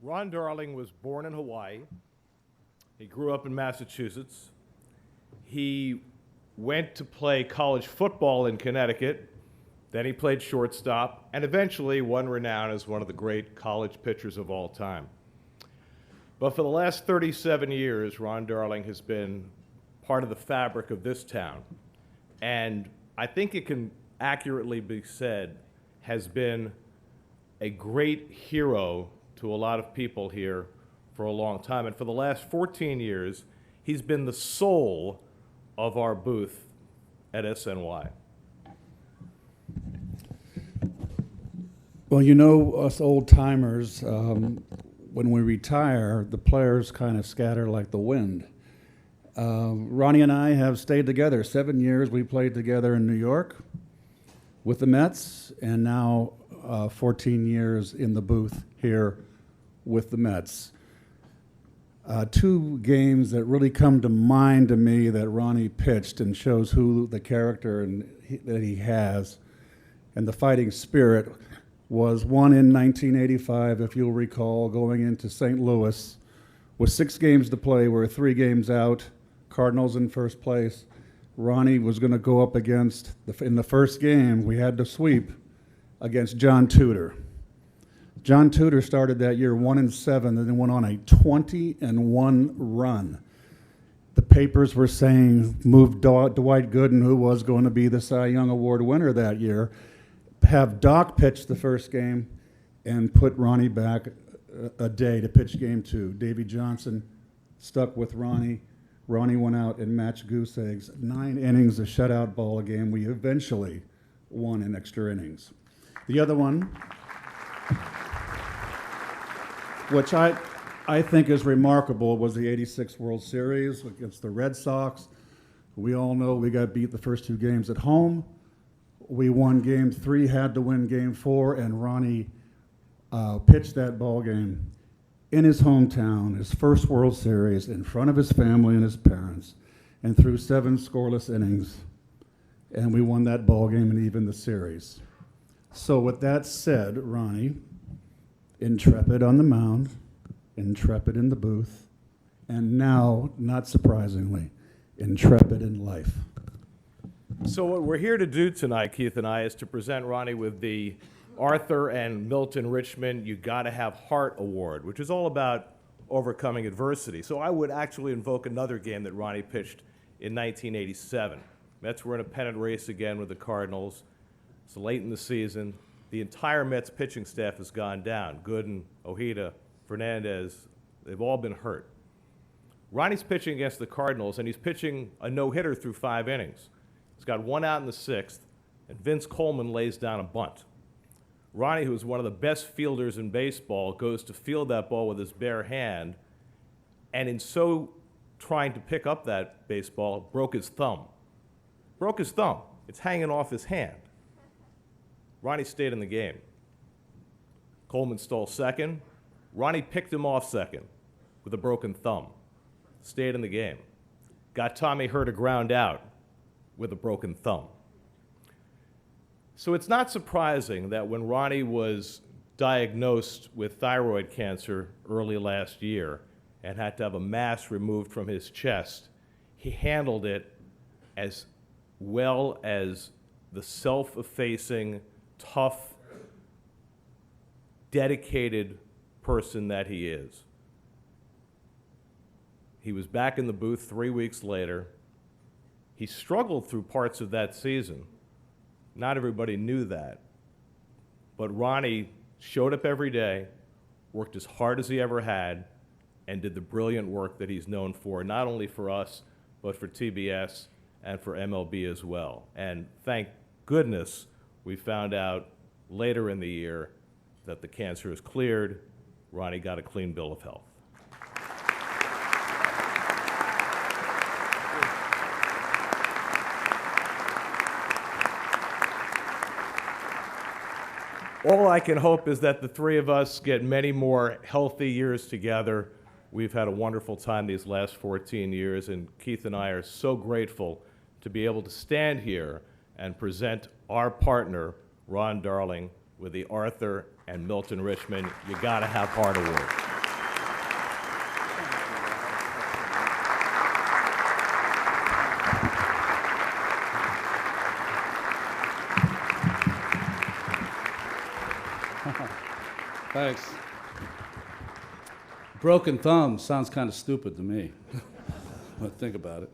Ron Darling was born in Hawaii. He grew up in Massachusetts. He went to play college football in Connecticut. Then he played shortstop and eventually won renown as one of the great college pitchers of all time. But for the last 37 years, Ron Darling has been part of the fabric of this town. And I think it can accurately be said has been a great hero to a lot of people here for a long time. And for the last 14 years, he's been the soul of our booth at SNY. Well, you know, us old timers, when we retire, the players kind of scatter like the wind. Ronnie and I have stayed together 7 years. We played together in New York with the Mets, and now 14 years in the booth here with the Mets. Two games that really come to mind to me that Ronnie pitched and shows who the character that he has and the fighting spirit was one in 1985, if you'll recall, going into St. Louis with 6 games to play. We're 3 games out, Cardinals in first place. Ronnie was going to go up against, in the first game, we had to sweep against John Tudor. John Tudor started that year 1-7 and then went on a 20-1 run. The papers were saying move Dwight Gooden, who was going to be the Cy Young Award winner that year, have Doc pitch the first game and put Ronnie back a day to pitch game 2. Davey Johnson stuck with Ronnie. Ronnie went out and matched goose eggs. 9 innings, a shutout ball game. We eventually won in extra innings. The other one, which I think is remarkable, was the '86 World Series against the Red Sox. We all know we got beat the first 2 games at home. We won game 3, had to win game 4, and Ronnie pitched that ball game in his hometown, his first World Series, in front of his family and his parents, and threw 7 scoreless innings, and we won that ball game and even the series. So with that said, Ronnie, intrepid on the mound, intrepid in the booth, and now, not surprisingly, intrepid in life. So what we're here to do tonight, Keith and I, is to present Ronnie with the Arthur and Milton Richman You Gotta Have Heart Award, which is all about overcoming adversity. So I would actually invoke another game that Ronnie pitched in 1987. Mets were in a pennant race again with the Cardinals. It's late in the season. The entire Mets pitching staff has gone down. Gooden, Ojeda, Hernandez, they've all been hurt. Ronnie's pitching against the Cardinals, and he's pitching a no-hitter through 5 innings. He's got 1 out in the 6th, and Vince Coleman lays down a bunt. Ronnie, who's one of the best fielders in baseball, goes to field that ball with his bare hand, and in so trying to pick up that baseball, broke his thumb. Broke his thumb. It's hanging off his hand. Ronnie stayed in the game. Coleman stole second. Ronnie picked him off second with a broken thumb. Stayed in the game. Got Tommy Hurt a ground out with a broken thumb. So it's not surprising that when Ronnie was diagnosed with thyroid cancer early last year and had to have a mass removed from his chest, he handled it as well as the self-effacing, tough, dedicated person that he is. He was back in the booth 3 weeks later. He struggled through parts of that season. Not everybody knew that. But Ronnie showed up every day, worked as hard as he ever had, and did the brilliant work that he's known for, not only for us, but for TBS and for MLB as well. And thank goodness we found out later in the year that the cancer is cleared. Ronnie got a clean bill of health. All I can hope is that the 3 of us get many more healthy years together. We've had a wonderful time these last 14 years, and Keith and I are so grateful to be able to stand here and present our partner, Ron Darling, with the Arthur and Milton Richman You Gotta Have Heart Award. Thanks. Broken thumb sounds kind of stupid to me, but think about it.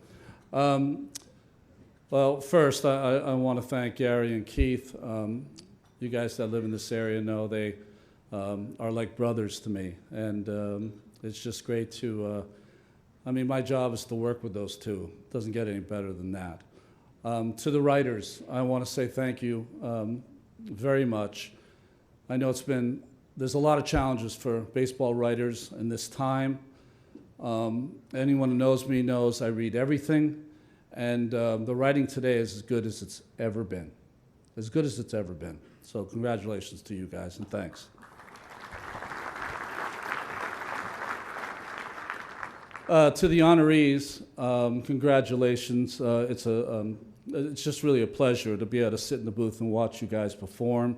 Well, first, I want to thank Gary and Keith. You guys that live in this area know they are like brothers to me, and it's just great to, my job is to work with those two. It doesn't get any better than that. To the writers, I want to say thank you very much. I know there's a lot of challenges for baseball writers in this time. Anyone who knows me knows I read everything, and the writing today is as good as it's ever been. As good as it's ever been. So congratulations to you guys, and thanks. To the honorees, congratulations. It's just really a pleasure to be able to sit in the booth and watch you guys perform.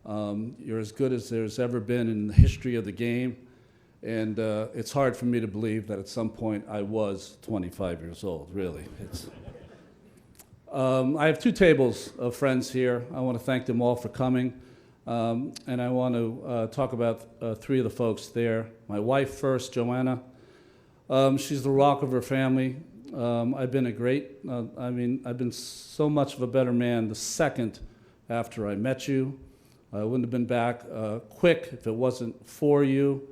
You're as good as there's ever been in the history of the game, and it's hard for me to believe that at some point I was 25 years old, really. I have two tables of friends here. I want to thank them all for coming, and I want to talk about three of the folks there. My wife first, Joanna. She's the rock of her family. I've been so much of a better man the second after I met you. I wouldn't have been back quick if it wasn't for you.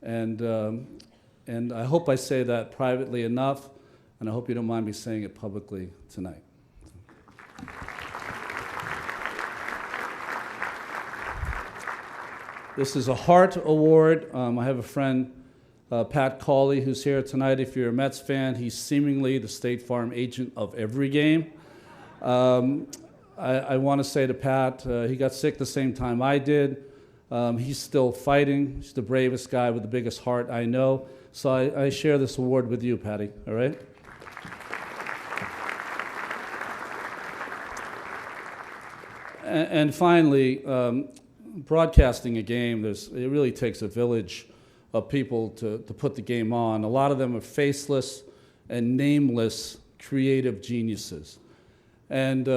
And I hope I say that privately enough, and I hope you don't mind me saying it publicly tonight. This is a Hart Award. I have a friend, Pat Cawley, who's here tonight. If you're a Mets fan, he's seemingly the State Farm agent of every game. I want to say to Pat, he got sick the same time I did. He's still fighting. He's the bravest guy with the biggest heart I know. So I share this award with you, Patty, all right? And finally, broadcasting a game, it really takes a village of people to put the game on. A lot of them are faceless and nameless creative geniuses. And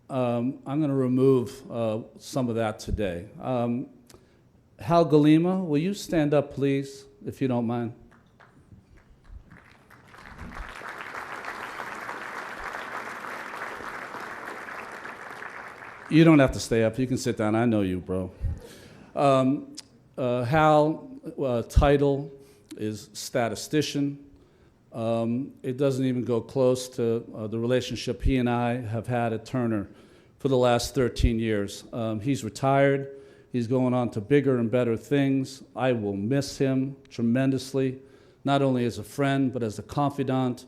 I'm going to remove some of that today. Hal Galima, will you stand up, please, if you don't mind? You don't have to stay up. You can sit down. I know you, bro. Hal, title is statistician. It doesn't even go close to the relationship he and I have had at Turner for the last 13 years. He's retired. He's going on to bigger and better things. I will miss him tremendously, not only as a friend, but as a confidant.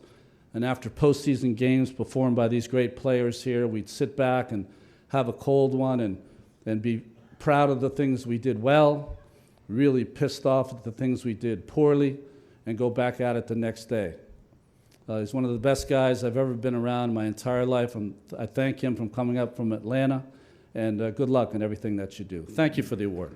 And after postseason games performed by these great players here, we'd sit back and have a cold one and be proud of the things we did well, really pissed off at the things we did poorly, and go back at it the next day. He's one of the best guys I've ever been around my entire life. I thank him for coming up from Atlanta, and good luck in everything that you do. Thank you for the award.